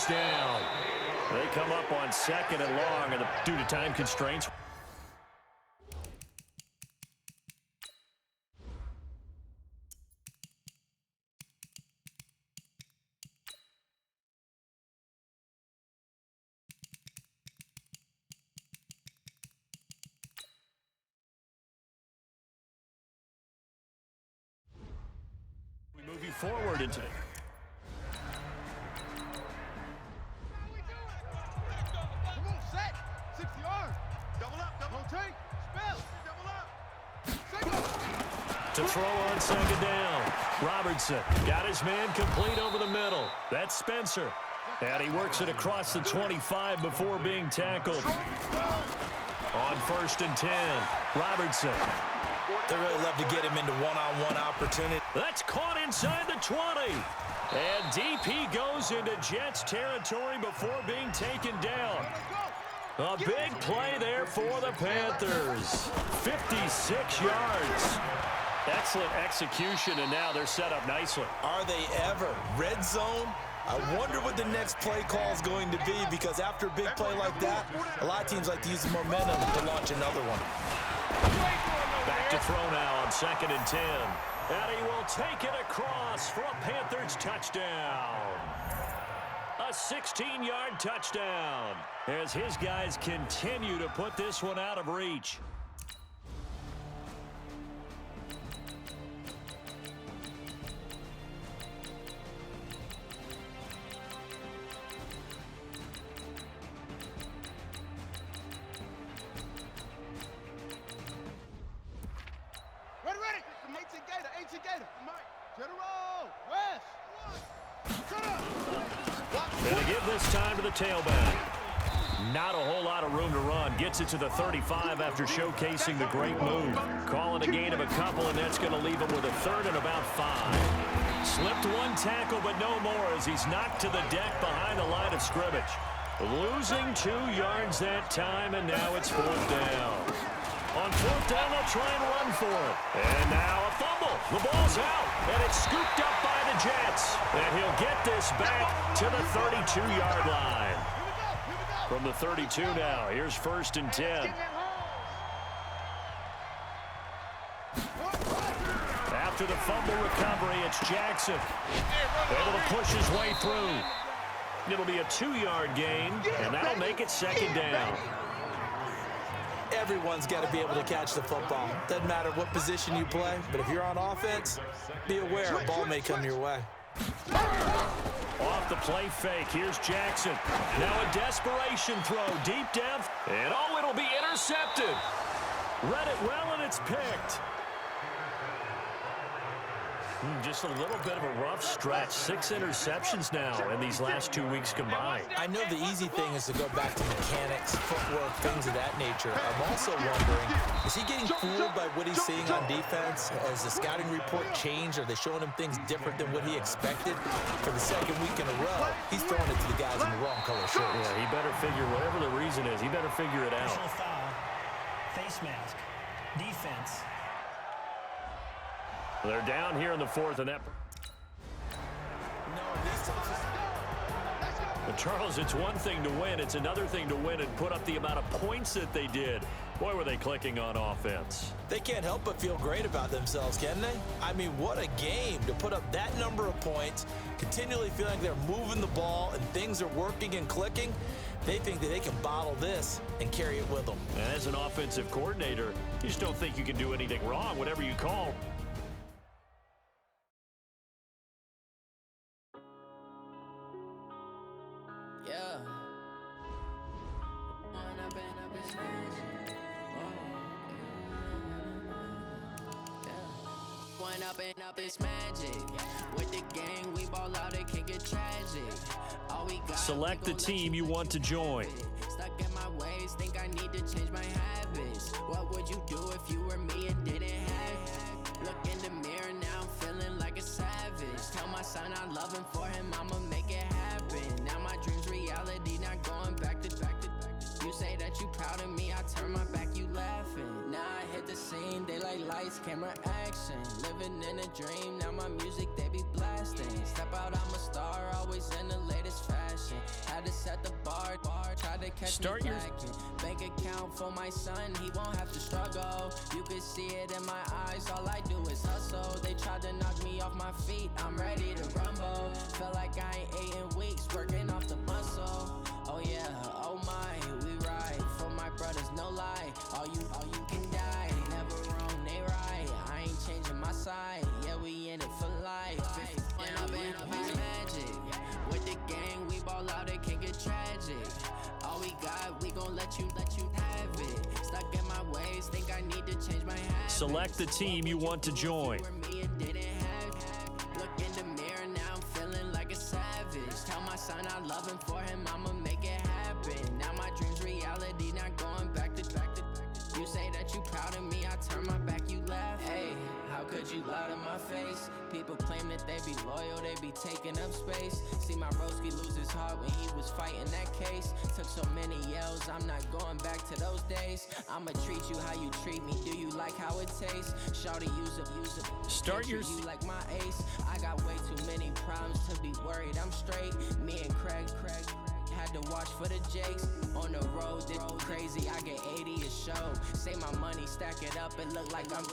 goes down. They come up on 2nd and long and due to time constraints. We move you forward into it. To throw on 2nd down. Robertson got his man complete over the middle. That's Spencer. And he works it across the 25 before being tackled. On 1st and 10, Robertson. They really love to get him into one-on-one opportunity. That's caught inside the 20. And DP goes into Jets territory before being taken down. A big play there for the Panthers. 56 yards. Excellent execution, and now they're set up nicely. Are they ever? Red zone? I wonder what the next play call is going to be, because after a big play like that, a lot of teams like to use the momentum to launch another one. Back to throw now on 2nd and 10. And he will take it across for a Panthers touchdown. A 16-yard touchdown as his guys continue to put this one out of reach. And to give this time to the tailback. Not a whole lot of room to run. Gets it to the 35 after showcasing the great move. Calling a gain of a couple, and that's going to leave him with a 3rd and about 5. Slipped one tackle, but no more as he's knocked to the deck behind the line of scrimmage. Losing 2 yards that time, and now it's 4th down. On 4th down, they'll try and run for it. And now a fumble. The ball's out, and it's scooped up by the Jets. And he'll get this back to the 32-yard line. From the 32 now, here's 1st and 10. After the fumble recovery, it's Jackson. Able to push his way through. It'll be a 2-yard gain, and that'll make it 2nd down. Everyone's got to be able to catch the football. Doesn't matter what position you play, but if you're on offense, be aware a ball may come your way. Off the play fake, here's Jackson. Now a desperation throw, deep depth, and oh, it'll be intercepted. Read it well, and it's picked. Just a little bit of a rough stretch. 6 interceptions now in these last 2 weeks combined. I know the easy thing is to go back to mechanics, footwork, things of that nature. I'm also wondering, is he getting fooled by what he's seeing on defense? Has the scouting report changed? Are they showing him things different than what he expected? For the 2nd week in a row, he's throwing it to the guys in the wrong color shirts. Yeah, he better figure, whatever the reason is, he better figure it out. Personal foul, face mask, defense. They're down here in the 4th, and that. But Charles, it's one thing to win. It's another thing to win and put up the amount of points that they did. Boy, were they clicking on offense. They can't help but feel great about themselves, can they? I mean, what a game to put up that number of points, continually feeling like they're moving the ball and things are working and clicking. They think that they can bottle this and carry it with them. And as an offensive coordinator, you just don't think you can do anything wrong, whatever you call. Up it's magic. With the gang, we ball out, it can get tragic. All we got, select the team you want to join. Stuck in my ways, think I need to change my habits. What would you do if you were me and didn't have it? Look in the mirror, now I'm feeling like a savage. Tell my son I love him, for him I'ma make it happen. Now my dream's reality, not going back to back to back. You say that you proud of me, I turn my back, you laughing. Now I hit the scene, they like lights, camera, action. Living in a dream, now my music, they be blasting. Step out, I'm a star, always in the latest fashion. to catch Start me your lacking. Bank account for my son, he won't have to struggle. You can see it in my eyes, all I do is hustle. They tried to knock me off my feet, I'm ready to rumble. Feel like I ain't ate in weeks, working off the muscle. Oh yeah, oh my, we ride for my brothers, no lie. All you can die, never wrong, they right. I ain't changing my side, yeah, we in it for life. And I've been magic. With the gang, we ball out, it can get tragic. All we got, we gon' let you have it. Stuck in my ways, think I need to change my habits. Select the team you want to join. Me and didn't have it. Look in the mirror, now I'm feeling like a savage. Tell my son I love him, for him I'ma make it happen. Now my dream's reality, not going back to. You say that you proud of me, I turn my back, you laugh. Hey, how could you lie to my face? People claim that they be loyal, they be taking up space. See my broski lose his heart when he was fighting that case. Took so many yells, I'm not going back to those days. I'ma treat you how you treat me, do you like how it tastes? Shawty, use up. Start your you like my ace. I got way too many problems to be worried, I'm straight. Me and Craig had to watch for the Jakes. On the road, it's crazy, I get 80 a show. Say my money, stack it up, it look like I'm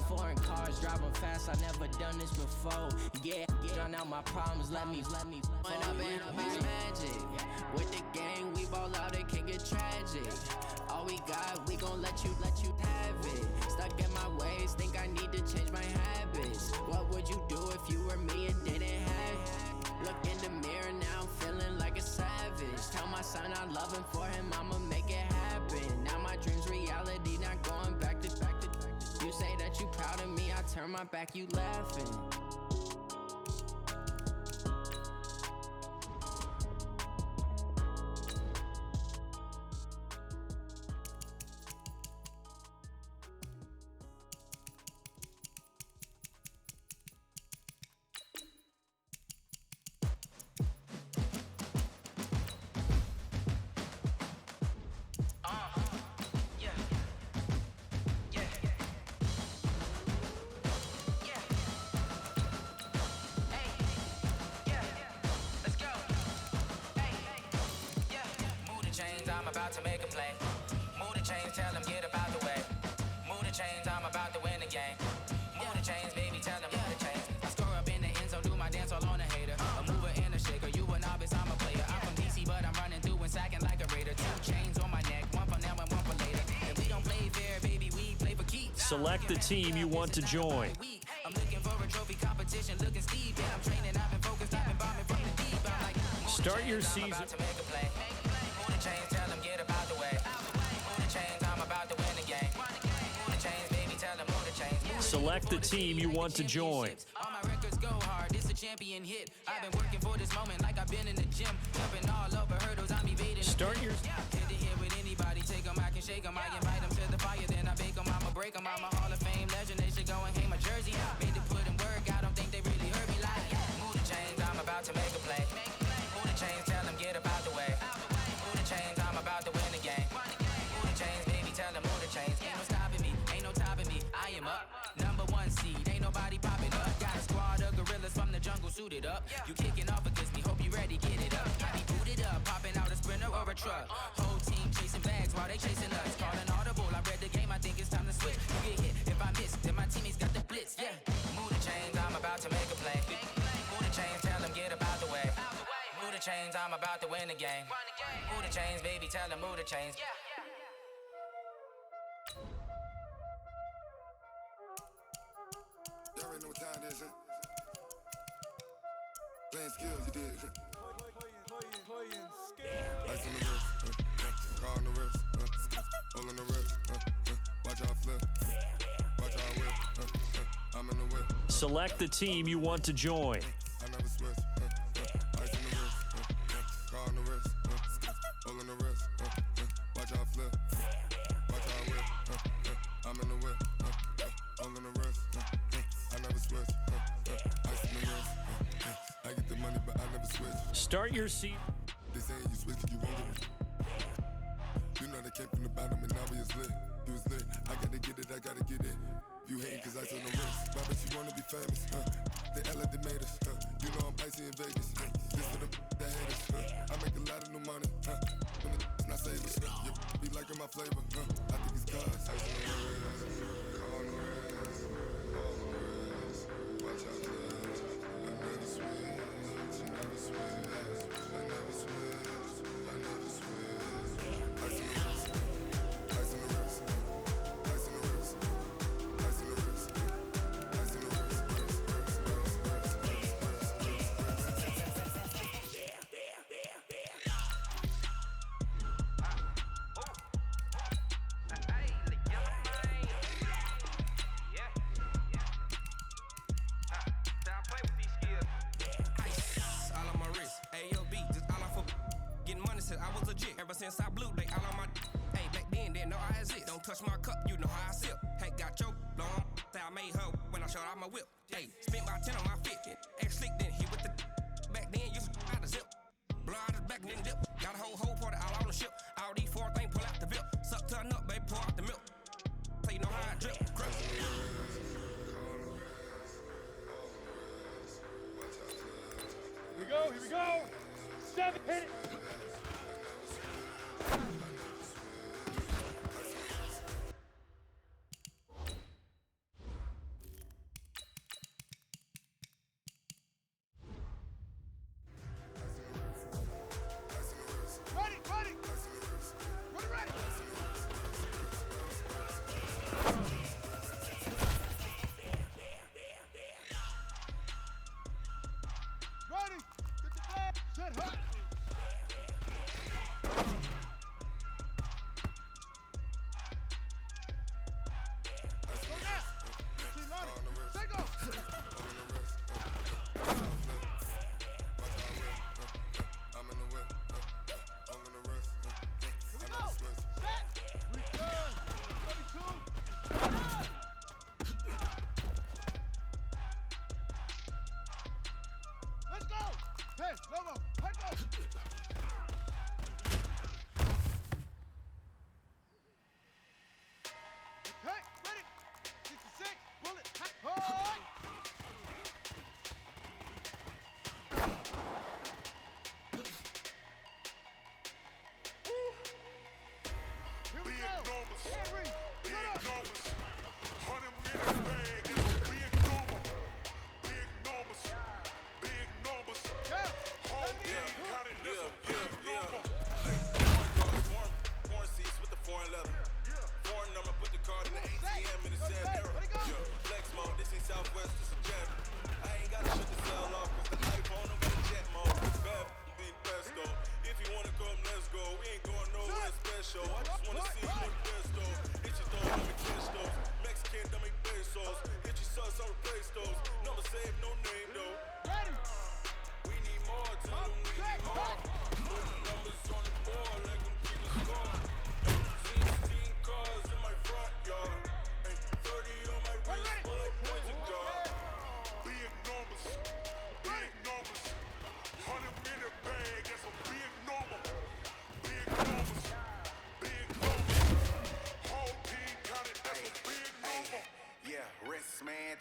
foreign cars, driving fast, I never done this before. Yeah, drown out my problems, let me When I've been magic. With the gang, we ball out, it can get tragic. All we got, we gon' let you have it. Stuck in my ways, think I need to change my habits. What would you do if you were me and didn't have it? Look in the mirror, now I'm feeling like a savage. Tell my son I love him, for him I'ma make it happen. Now my dream's reality, not going back to. You say that you proud of me, I turn my back, you laughing. I'm about to make a play. Move the chains, tell them get about the way. Move the chains, I'm about to win the game. Move the chains, baby, tell them move the chains. I score up in the end zone, do my dance all on a hater. A mover and a shaker, you a novice, I'm a player. I'm from DC, but I'm running through and sacking like a raider. 2 chains on my neck, one for now and one for later. If we don't play fair, baby, we play for keeps. Select the team you want to join. I'm looking for a trophy competition, looking steep. Yeah, I'm training, I've been focused, I've been bombing from the deep. I'm like, start your season. I'm about to make a play. Move the chains, tell them get about the way. Move the chains, I'm about to win the game. Move the chains, baby, tell them move the chains. Select the team you want to join. All my records go hard, it's a champion hit. I've been working for this moment like I've been in the gym. Jumping all over hurdles, I'm evading. Start your Hit the hit with anybody, take them, I can shake them. I invite them to the fire, then I bake them. I'ma break them. I'm a Hall of Fame legend, they should go and hang my jersey. Made to put in work, I don't think they really heard me like. Move the chains, I'm about to make a play. Move the chains, tell them get about the way. Move the chains, I'm about to win the game. Move the chains, baby, tell them move the chains. Ain't no stopping me, ain't no topping me. I am up, #1 seed, ain't nobody popping up. Got a squad of gorillas from the jungle suited up. You kicking off against me, hope you ready, get it up. I be booted up, popping out a sprinter or a truck. Whole team chasing bags while they chasing us. Calling audible, I read the game, I think it's time to switch. You get hit, if I miss, then my teammates got the blitz, yeah. Move the chains, I'm about to make a play. Move the chains, tell them get about the way. Move the chains, I'm about to win the game. Move the chains, baby, tell them move the chains. Y'all already know what time it is, huh? Playing skills, you did. Ice on the wrist, car on the wrist, hole in the wrist, watch out flip, watch out whip, I'm in the whip. select the team you want to join. I never switch, ice on the wrist, car on the wrist, hole in the wrist, watch out flip, watch out whip, I'm in the whip, hole in the wrist, I never switch, ice on the wrist, I get the money but I never switch. Start your seat. They saying you switch 'cause you won't get it. You know they came from the bottom and now we is lit. You was lit, I gotta get it, I gotta get it. You hating 'cause I on the wrist. Why bet you wanna be famous, They elevated us, You know I'm icy in Vegas, This for the that hate us, I make a lot of new money, When the Southside Blue, they all on my. Hey, back then, didn't know I exist. Don't touch my cup, you know how I sip. Hey, got your long. Say I made her when I showed out my whip. Hey, spent about 10 on my fit. Ex slick, then hit with the. Back then, used to out the zip. Blow out his back, then dip. Got a whole party all on the ship. All these four things pull out the VIP. Suck to a nut, baby, pour out the milk. So you know how I drip. Crap. Here we go. 7, hit it.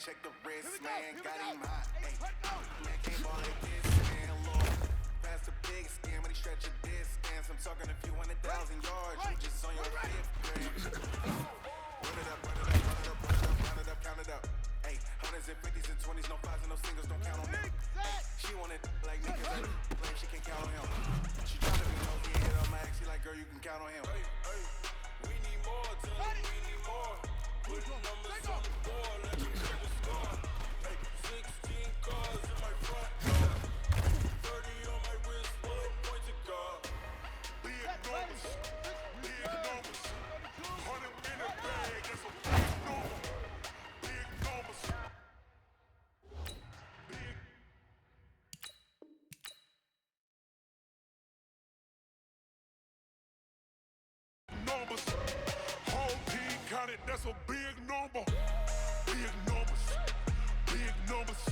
Check the wrist, man, got him hot. Ay, man, can't ball like this, man, Lord. Pass the big skin when he stretch a distance. I'm talking a few 100,000 yards, you just on your fifth grade. Run it up, run it up, run it up, run it up, run it up, count it up. Ay, hundreds and 50s and 20s, no 5s and no singles, don't count on them. Ay, she want it like me, cause I blame she can't count on him. She tryna be nosy, hit on my ex, she like, girl, you can count on him. Ay, ay, we need more, tell me we need more. Put the numbers on the board, let me check the score. Hey, 16 cars in my front yard, 30 on my wrist, bullet points to God. Big numbers, 100 in a bag, that's a big number. Big numbers, big numbers. Whole team counted, that's a big number. Big numbers, big numbers.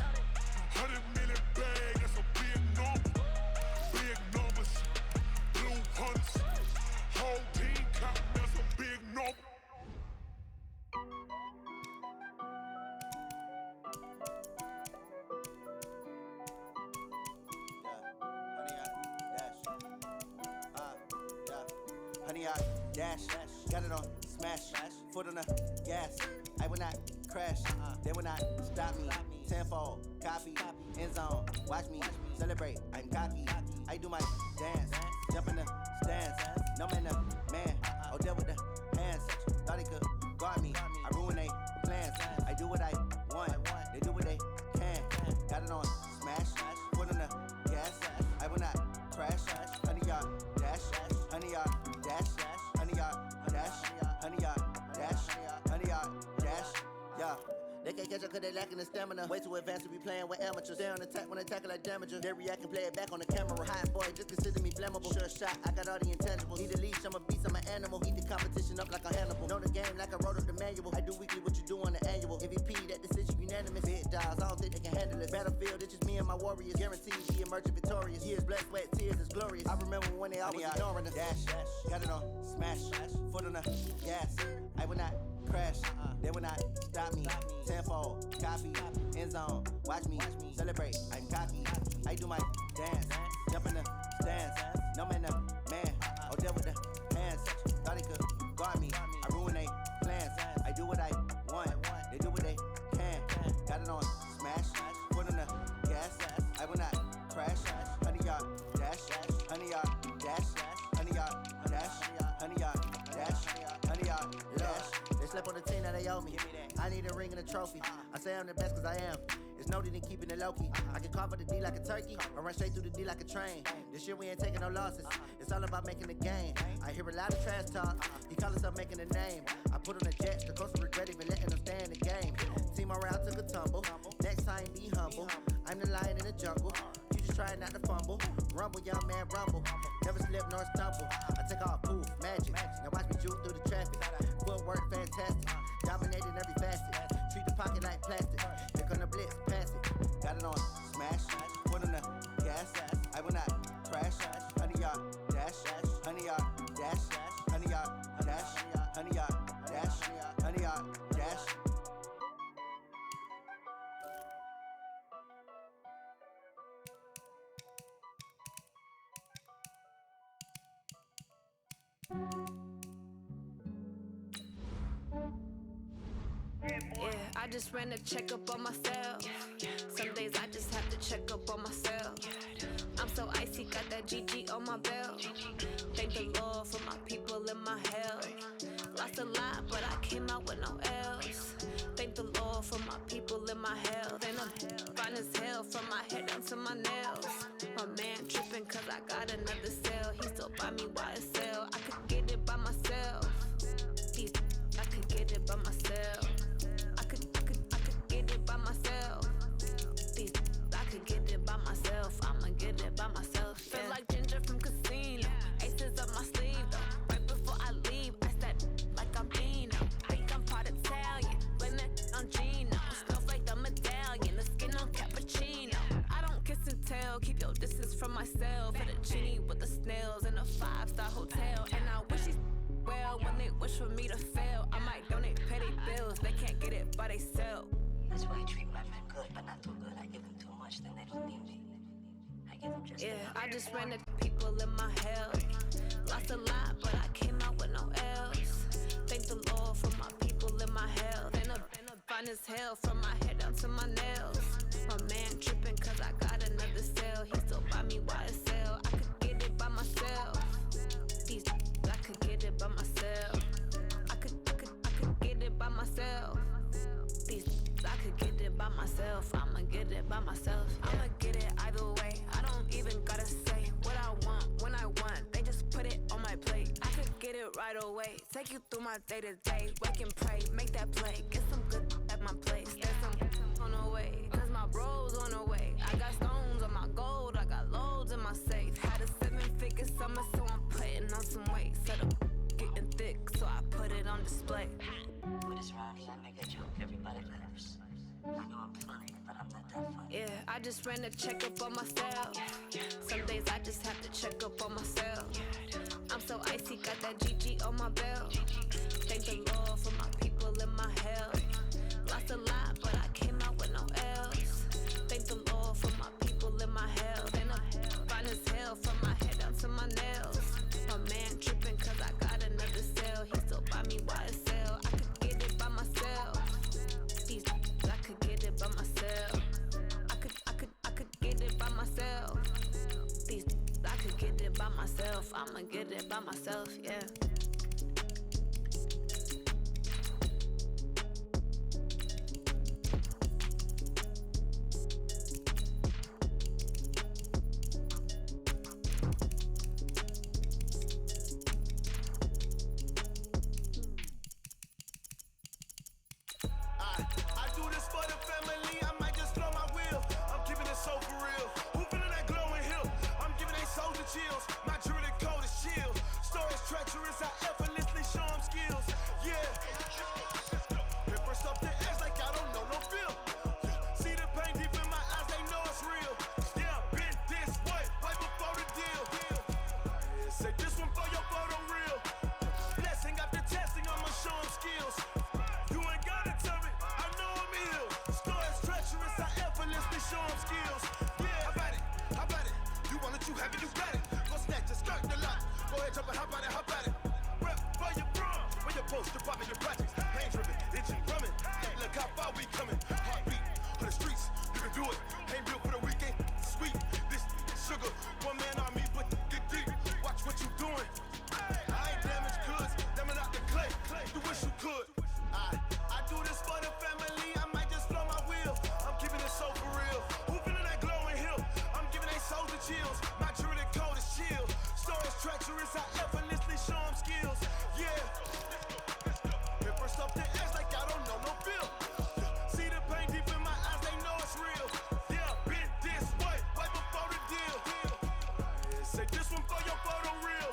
100 million bag, that's a big number. Big numbers, blue hunts. Whole team counted, that's a big number. Honey, I dash, got it on smash, foot on the gas. I will not crash, they will not stop me. Tenfold, copy, end zone, watch me celebrate. I'm cocky, I do my dance, jump in the stands. No man, the man, oh deal with the hands. Thought he could guard me, I ruin they plans. I do what I want, they do what they can. Got it on smash, foot on the gas. I will not crash, honey, y'all dash, honey, y'all dash, honey, y'all dash, honey, y'all dash, honey, y'all dash, yeah. They can't catch up cause they lacking the stamina. Way too advanced to be playing with amateurs. Stay on attack when they tackle like damager. They react and play it back on the camera. Hot boy, just consider me flammable. Sure shot, I got all the intangibles. Need a leash, I'm a beast, I'm an animal. Eat the competition up like a Hannibal. Know the game like I wrote up the manual. I do weekly what you do on the annual. MVP, that decision unanimous. Big dogs, I don't think they can handle it. Battlefield, it's just me and my warriors. Guaranteed be emerging victorious. Years, blood, sweat, tears is glorious. I remember when they always ignoring us. Dash, got it on, smash, foot on the gas. I will not crash, they will not stop me. Tenfold, copy, end zone, watch me celebrate. I'm cocky, I do my dance, jump in the stands. No man, no man, oh deal with the hands. Thought they could guard me, I ruin they plans. I do what I want, they do what they can. Got it on, smash, foot on the gas. I will not crash, 100-yard dash, 100-yard dash, 100-yard dash, 100-yard dash, 100-yard dash. They slept on the team that they owe me. I need a ring and a trophy. I say I'm the best cause I am. It's noted in keeping it low-key. I can carve up the D like a turkey or run straight through the D like a train. This year we ain't taking no losses. It's all about making the game. I hear a lot of trash talk. He call himself making a name. I put on the Jets. The coach will regret even letting them stay in the game. Team around took a tumble. Next time be humble. I'm the lion in the jungle. You just try not to fumble. Rumble, young man, rumble. Never slip nor stumble. I take off, poof, magic. Now watch me juke through the traffic. Footwork fantastic. Dominating every facet. Treat the pocket like plastic. Pick on the blitz, pass it. Got it on, smash. Foot on the gas. I will not crash. 100-yard dash. 100-yard dash. 100-yard dash. 100-yard dash. 100-yard dash. Yeah, I just ran a checkup on myself. Some days I just have to check up on myself. I'm so icy, got that GG on my belt. Thank the Lord for my people in my hell. Lost a lot, but I came out with no L's. Thank the Lord for my people in my health. And I'm fine as hell from my head down to my nails. My man tripping cause I got another cell. He still buy me YSL. I could get it by myself. I could get it by myself. I could get it by myself. I could get it by myself. I'ma get it by myself. Yeah. Feel like Ginger from Casino. Aces up my sleeve though. Right before I leave, I said like I'm Dino. Think I'm part Italian. Blame it on Gino. Smells like the medallion. The skin on cappuccino. I don't kiss and tell. Keep your distance from myself. For the genie with the snails in a 5-star hotel. And I wish he's well when they wish for me to fail. I might donate petty bills. They can't get it by themselves. That's why I treat my men good, but not too good. I give them too much, then they don't need me. I give them just enough. I just ran the people in my hell. Lost a lot, but I came out with no L's. Thank the Lord for my people in my hell. Then I'm fine as hell from my head down to my nails. My man tripping cause I got another cell. He still buy me YSL. I could get it by myself. I could get it by myself. I could get it by myself. I could get it by myself. I'ma get it by myself. I'ma get it either way. I don't even gotta say what I want when I want. They just put it on my plate. I could get it right away. Take you through my day to day. Wake and pray, make that play. Get some good at my place. There's some on the way. Cause my bro's on the way. I got stones on my gold. I got loads in my safe. Had a 7-figure summer, so I'm putting on some weight. Set up getting thick, so I put it on display. With this rhymes, I make a joke. Everybody laughs. I know I'm funny, but I'm not that funny. Yeah, I just ran a checkup on myself. Some days I just have to check up on myself. I'm so icy, got that GG on my belt. Thank the Lord for my people in my hell. Lost a lot, but I came out with no L's. Thank the Lord for my people in my hell. Then I'm fine as hell from my head down to my nails. My man tripping cause I got another cell. He still buy me YSL. I could get it by myself. I could get it by myself. I could get it by myself. I could get it by myself. I'ma get it by myself, yeah. So for real, who feelin' that glowing hill? I'm giving they soldier chill. skills. My jewelry code is chill. Stories treacherous, I effortlessly show them skills. Yeah. Hit first up the edge like I don't know no feel. See the pain deep in my eyes, they know it's real. Yeah, been this way, right before the deal. Say this one for your photo real. Blessing after testing, I'ma show them skills. You ain't gotta tell me, I know I'm ill. Stories treacherous, I effortlessly show them skills. Yeah, how about it? You want it, you have it, you got it. Go snatch it, skirt the lot. Go ahead, jump it, how about it? Rep for your bro, for your poster, popping your projects. Pain driven, itching, drumming. Hey, look how far we coming. Heartbeat for the streets, you can do it. Ain't built for the weekend, sweet. This sugar, one man army, but get deep. Watch what you doing. I ain't damaged goods, damn it out the clay. You wish you could. I do this for the family, I might just blow my wheel. I'm keeping it so for real. Who feeling that glowing hill? I'm giving they souls the chills. My jewelry code is chill. Stories treacherous, I effortlessly show them skills. Yeah. Hit first up the edge like I don't know no feel. See the pain deep in my eyes, they know it's real. Yeah, been this way, right before the deal. Say this one for your photo real.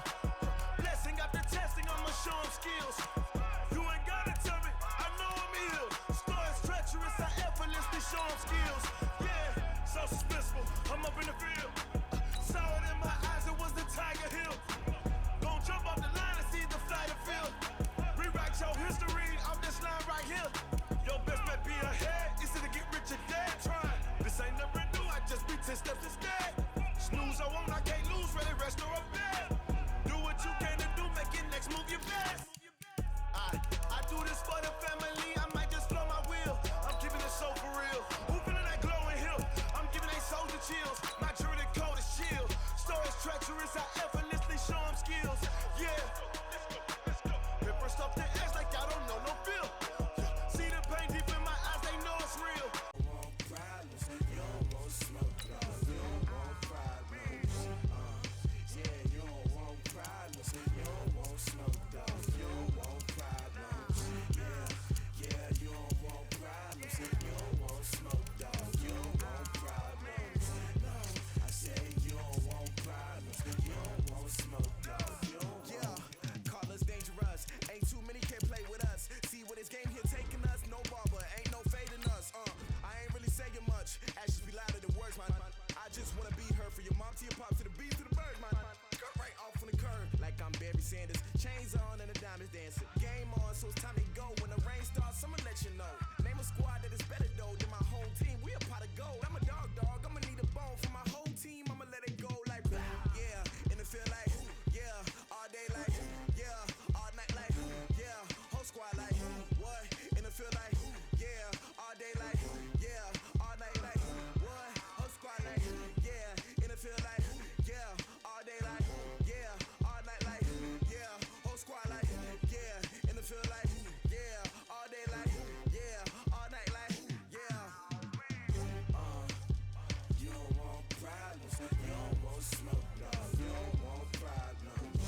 Blessing after testing, I'ma show them skills. You ain't gotta tell me, I know I'm ill. Stories treacherous, I effortlessly show them skills. Yeah, so suspenseful, I'm up in the field. Saw it in my eyes, it was the Tiger Hill. Gon' jump off the line and see the flight of field. Rewrite your history off this line right here. Your best bet be ahead, it's to get rich or dead trying. This ain't never new, I just be 10 steps instead. Snooze I won't, I can't lose, ready, rest or a bed. Do what you can to do, make your next move your best. I do this for the family, I might just blow my wheel. I'm keeping it so for real. Who feeling that glowing hill? I'm giving they souls the chills. My jewelry code is chill. Stories treacherous, I effortlessly show them skills. Yeah. Hit first up the edge like I don't know no feel. See the pain deep in my eyes, they know it's real. You don't want problems, you don't want smoke, dog. You don't want problems. Yeah, you don't want problems, you don't want smoke, dog. You don't want problems. Yeah, you don't want problems, you don't want smoke, dog. You don't want problems. No, I said you don't want problems, you don't want smoke, dog. You don't want. Yeah, call us dangerous. Ain't too many can play with us. See what this game here taking us. No barber, ain't no fading us. I ain't really saying much. Actions be louder than words, man. I just wanna be heard for your mom to your pop to the beat to the bird, man. Cut right off on the curb like I'm Barry Sanders. Chains on and the diamonds dancing. Game on, so it's time to go. When the rain starts, I'ma let you know. Name a squad that is better though than my whole team. We a pot of gold. I'm a dog. I'ma need a bone for my whole team. I'ma let it go like yeah. And it feel like yeah. All day like yeah. All night like yeah. Whole squad like what? And it feel like yeah. All day like yeah. All night like what? Whole squad like yeah. And it feel like yeah. All day like yeah. All night like yeah. Whole squad like yeah. And it feel like yeah. All day like yeah. All night like yeah. You don't want problems, you don't want smoke, dog. You don't want problems.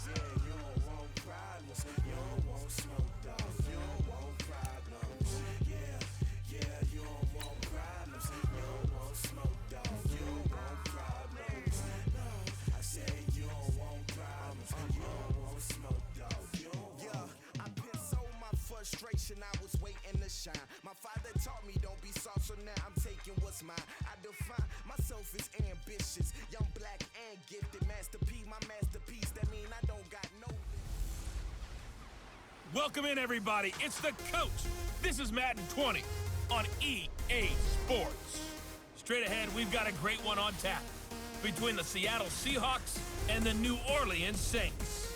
Yeah, you don't want problems, you don't want smoke, dog. You don't want problems. Yeah, you don't want problems, you don't want smoke, dog. You don't want problems. No, I said you don't want problems, you don't want smoke, dog. You don't want. Yeah, I been so my frustration, I was waiting to shine. My father taught me don't be soft, so now I'm taking what's mine. I define myself as ambitious, young, black, and gifted. Master P, my masterpiece. That mean I don't got no. Welcome in, everybody. It's the coach. This is Madden 20 on EA Sports. Straight ahead, we've got a great one on tap between the Seattle Seahawks and the New Orleans Saints.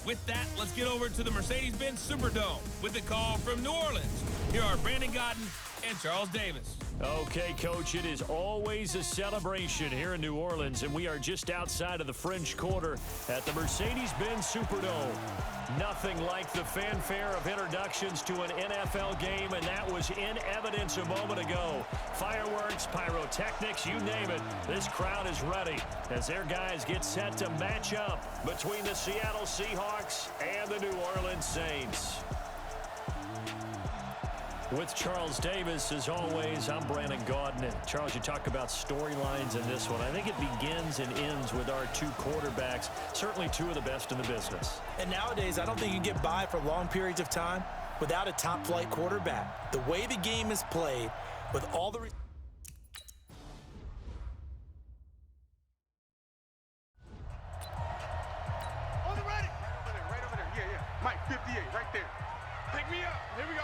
With that, let's get over to the Mercedes-Benz Superdome with the call from New Orleans. Here are Brandon Godden and Charles Davis. Okay, Coach, it is always a celebration here in New Orleans, and we are just outside of the French Quarter at the Mercedes-Benz Superdome. Nothing like the fanfare of introductions to an NFL game, and that was in evidence a moment ago. Fireworks, pyrotechnics, you name it, this crowd is ready as their guys get set to match up between the Seattle Seahawks and the New Orleans Saints. With Charles Davis, as always, I'm Brandon Gaudin. And Charles, you talk about storylines in this one. I think it begins and ends with our two quarterbacks, certainly two of the best in the business. And nowadays, I don't think you can get by for long periods of time without a top-flight quarterback. The way the game is played, with all the... Right over there. Yeah. Mike, 58, right there. Pick me up. Here we go.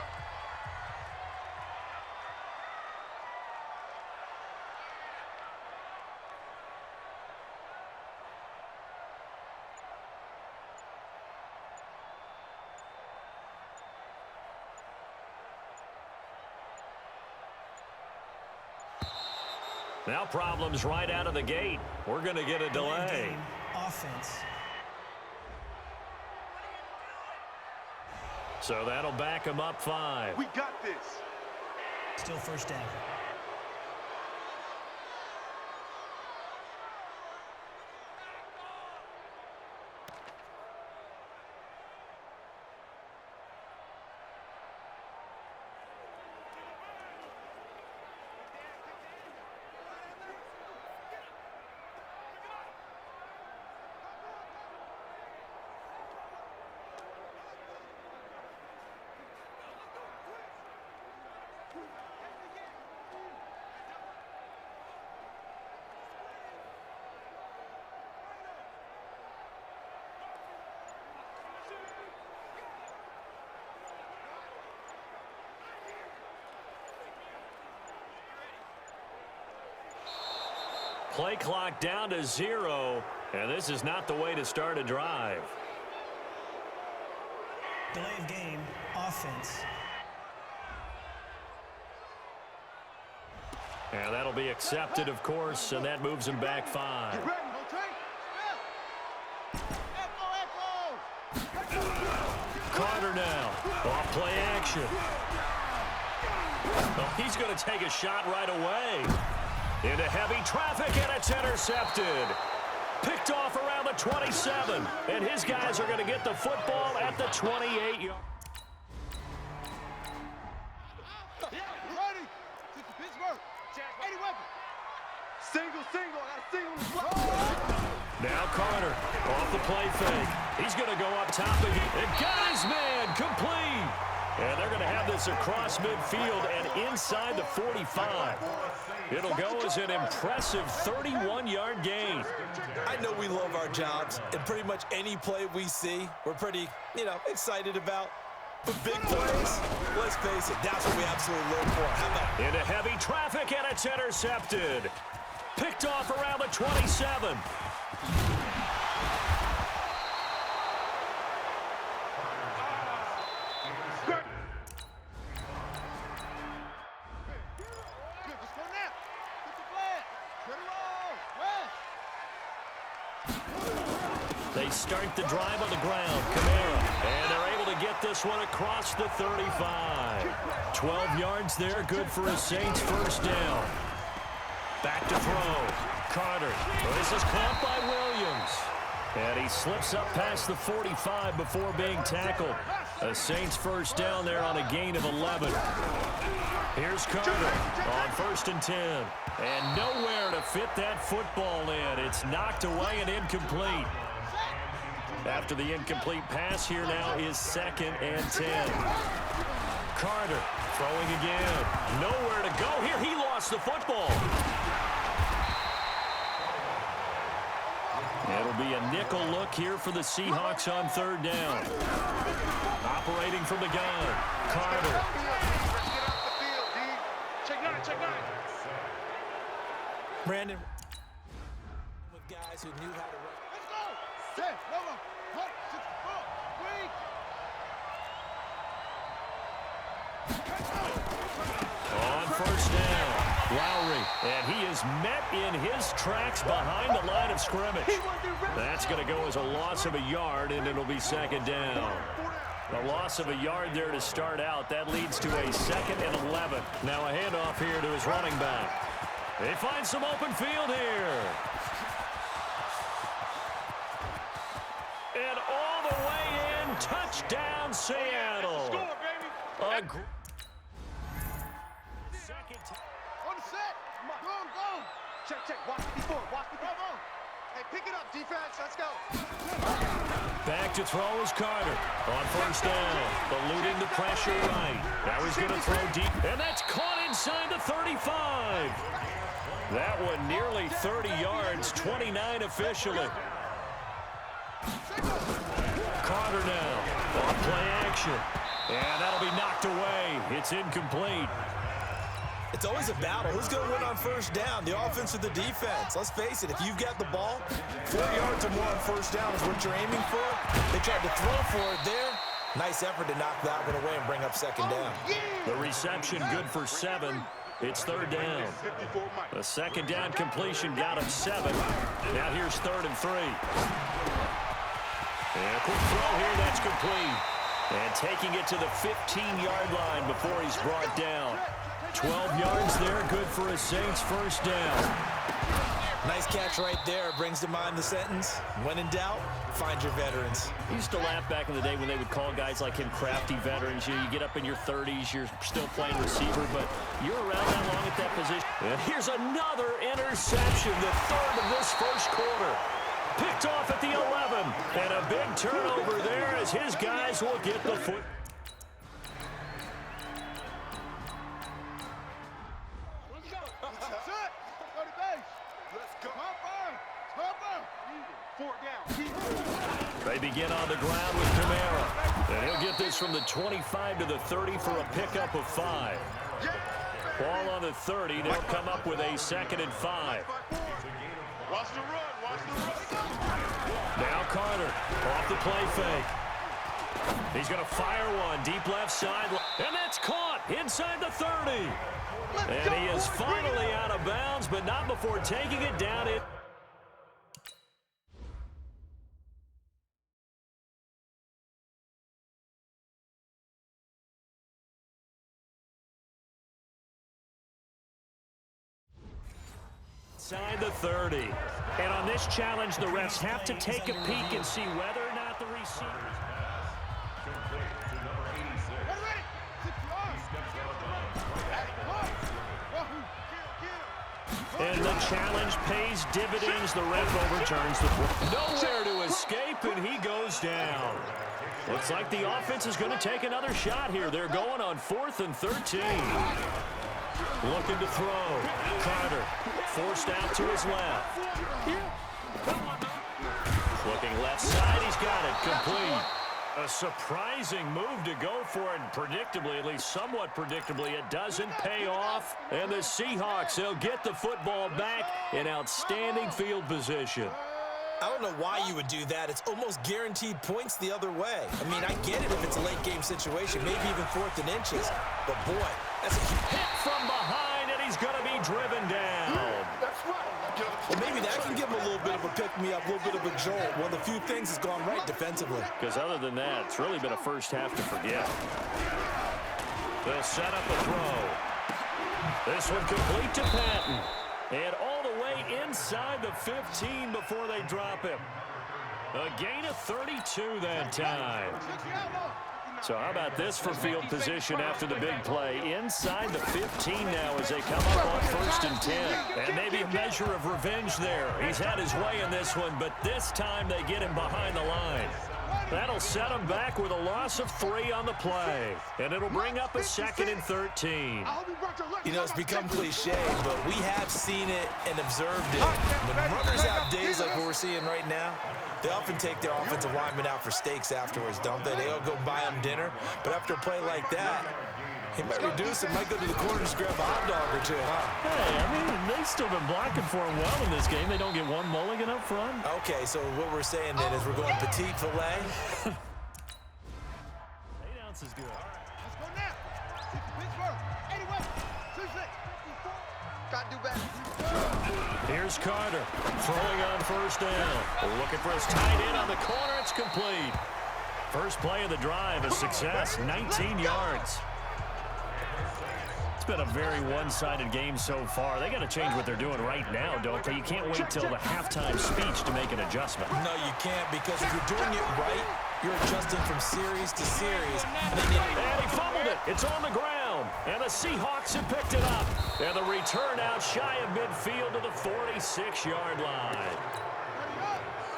Now problems right out of the gate. We're going to get a delay. Offense. So that'll back him up 5. We got this. Still first down. Play clock down to 0, and this is not the way to start a drive. Delay of game. Offense. And that'll be accepted, of course, and that moves him back 5. Carter now. Off play action. Oh, he's going to take a shot right away. Into heavy traffic, and it's intercepted. Picked off around the 27, and his guys are going to get the football at the 28-yard. Ready. This is Pittsburgh. 80 weapon. Single. I got a single. Now Carter off the play fake. He's going to go up top again. And got his man complete. And they're going to have this across midfield and inside the 45. It'll go as an impressive 31-yard gain. I know we love our jobs, and pretty much any play we see, we're pretty, excited about. But big plays, let's face it, that's what we absolutely live for. How about into heavy traffic, and it's intercepted. Picked off around the 27. They start the drive on the ground. Kamara. And they're able to get this one across the 35. 12 yards there. Good for a Saints first down. Back to throw. Carter. This is caught by Williams. And he slips up past the 45 before being tackled. A Saints first down there on a gain of 11. Here's Carter on 1st and 10. And nowhere to fit that football in. It's knocked away and incomplete. After the incomplete pass, here now is 2nd and 10. Carter throwing again. Nowhere to go here. He lost the football. It'll be a nickel look here for the Seahawks on 3rd down. Operating from the gun. Carter. Check 9. Brandon, with guys who knew how to run. Let's go. 10, 1, 3. On 1st down, Lowry, and he is met in his tracks behind the line of scrimmage. That's going to go as a loss of a yard, and it'll be 2nd down. A loss of a yard there to start out. That leads to a 2nd and 11. Now a handoff here to his running back. They find some open field here. And all the way in, touchdown Seattle. Check. Watch me before. Hey, pick it up, defense. Let's go. Back to throw is Carter. On first down, eluding the pressure right. Now he's going to throw deep, and that's caught inside the 35. That one nearly 30 yards, 29 officially. Carter now on play action, and that'll be knocked away. It's incomplete. It's always a battle. Who's going to win on first down, the offense or the defense? Let's face it, if you've got the ball, 4 yards or more on first down is what you're aiming for. They tried to throw for it there. Nice effort to knock that one away and bring up second down. The reception good for 7. It's third down. The second down completion got him 7. Now here's 3rd and 3. And a quick throw here, that's complete. And taking it to the 15-yard line before he's brought down. 12 yards there, good for a Saints first down. Nice catch right there. Brings to mind the sentence, when in doubt, find your veterans. I used to laugh back in the day when they would call guys like him crafty veterans. You get up in your 30s, you're still playing receiver, but you're around that long at that position. And here's another interception, the 3rd of this first quarter. Picked off at the 11, and a big turnover there as his guys will get the foot. They begin on the ground with Kamara. And he'll get this from the 25 to the 30 for a pickup of 5. Ball on the 30. They'll come up with a 2nd and 5. Watch the run. Now Carter off the play fake. He's going to fire one deep left side. And that's caught inside the 30. And he is finally out of bounds, but not before taking it down. Inside the 30. And on this challenge, the refs have to take a peek and see whether or not the receiver. And the challenge pays dividends. The ref overturns the play. Nowhere to escape, and he goes down. Looks like the offense is going to take another shot here. They're going on 4th and 13. Looking to throw. Carter forced out to his left. Looking left side. He's got it. Complete. A surprising move to go for it, and predictably, at least somewhat predictably, it doesn't pay off. And the Seahawks, they'll get the football back in outstanding field position. I don't know why you would do that. It's almost guaranteed points the other way. I mean, I get it if it's a late-game situation, maybe even 4th and inches. But, boy, that's a hit from behind, and he's going to be driven down. Well, maybe that can give him a little bit of a pick-me-up, a little bit of a jolt. One of the few things that's gone right defensively. Because other than that, it's really been a first half to forget. They'll set up a throw. This one complete to Patton. And all the way inside the 15 before they drop him. A gain of 32 that time. So how about this for field position after the big play? Inside the 15 now as they come up on 1st and 10. And maybe a measure of revenge there. He's had his way in this one, but this time they get him behind the line. That'll set him back with a loss of 3 on the play. And it'll bring up a 2nd and 13. You know, it's become cliche, but we have seen it and observed it. When runners have days like what we're seeing right now, they often take their offensive linemen out for steaks afterwards, don't they? They all go buy them dinner. But after a play like that, he might reduce it, might go to the corner and just grab a hot dog or two, huh? Hey, I mean, they've still been blocking for him well in this game. They don't get one mulligan up front. Okay, so what we're saying then is we're going petite filet. 8 ounces good. Let's go now. Pittsburgh. 81. 26. Got to do better. Here's Carter throwing on first down. Looking for his tight end on the corner. It's complete. First play of the drive, a success, 19 yards. It's been a very one-sided game so far. They got to change what they're doing right now, don't they? You can't wait till the halftime speech to make an adjustment. No, you can't, because if you're doing it right, You're adjusting from series to series. And he fumbled it. It's on the ground. And the Seahawks have picked it up. And the return out shy of midfield to the 46-yard line.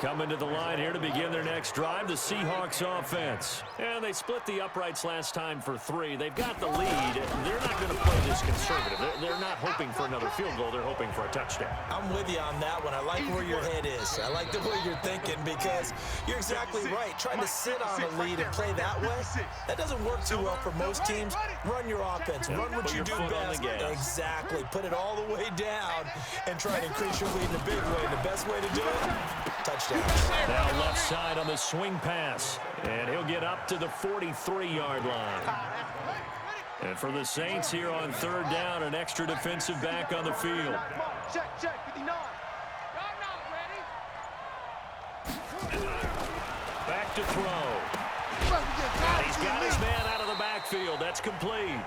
Coming to the line here to begin their next drive, the Seahawks offense. And they split the uprights last time for 3. They've got the lead. They're not going to play this conservative. They're not hoping for another field goal. They're hoping for a touchdown. I'm with you on that one. I like where your head is. I like the way you're thinking because you're exactly right. Trying to sit on a lead and play that way, that doesn't work too well for most teams. Run your offense. Run what you do best. Exactly. Put it all the way down and try to increase your lead in a big way. The best way to do it, touchdown. Now left side on the swing pass. And he'll get up to the 43-yard line. And for the Saints here on third down, an extra defensive back on the field. Check, 59. Back to throw. And he's got his man out of the backfield. That's complete.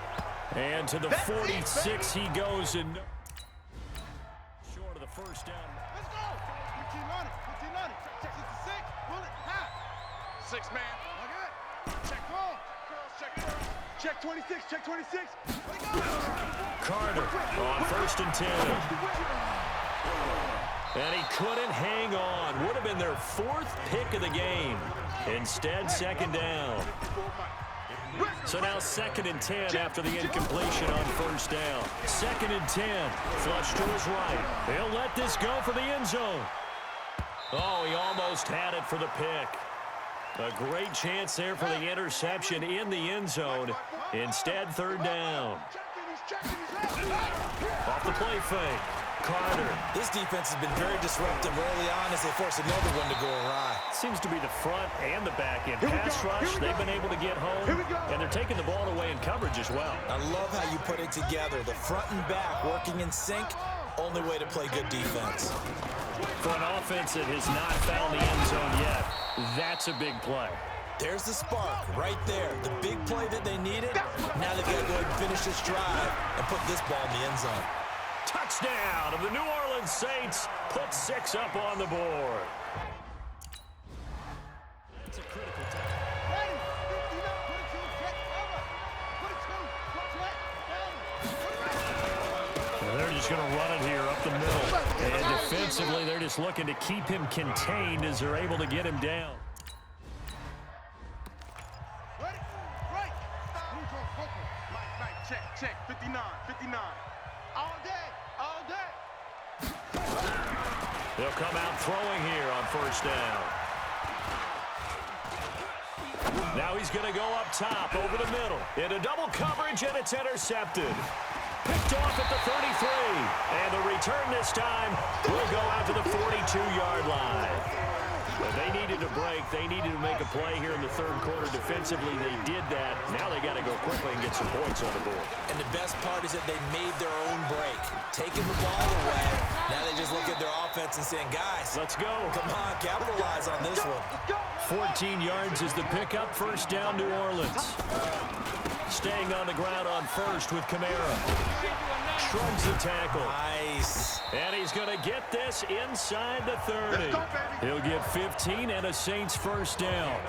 And to the 46 he goes, and short of the first down. Let's go. 15 on it. Check 66. Pull it. Half. 6 man. Check ball. Check 26. Check 26. Carter on 1st and 10. And he couldn't hang on. Would have been their 4th pick of the game. Instead, 2nd down. So now 2nd and 10 after the incompletion on 1st down. 2nd and 10. Flush to his right. He'll let this go for the end zone. Oh, he almost had it for the pick. A great chance there for the interception in the end zone. Instead, 3rd down. Off the play fake. Carter. This defense has been very disruptive early on as they force another one to go awry. Seems to be the front and the back end. Pass rush, they've been able to get home, and they're taking the ball away in coverage as well. I love how you put it together. The front and back working in sync. Only way to play good defense. For an offense that has not found the end zone yet, that's a big play. There's the spark right there. The big play that they needed. Now they've got to go ahead and finish this drive and put this ball in the end zone. Touchdown of the New Orleans Saints. Put 6 up on the board. That's a critical time. They're just going to run it here up the middle. And defensively, they're just looking to keep him contained as they're able to get him down. Check, 59. All day. They'll come out throwing here on 1st down. Now he's going to go up top over the middle. Into double coverage, and it's intercepted. Picked off at the 33. And the return this time will go out to the 42-yard line. But they needed to break. They needed to make a play here in the 3rd quarter. Defensively, they did that. Now they got to go quickly and get some points on the board. And the best part is that they made their own break. Taking the ball away. Now they just look at their offense and saying, guys, let's go. Come on, capitalize on this one. 14 yards is the pickup. 1st down, New Orleans. Staying on the ground on 1st with Kamara. Shrugs the tackle. Nice. And he's going to get this inside the 30. He'll get 15 and a Saints 1st down.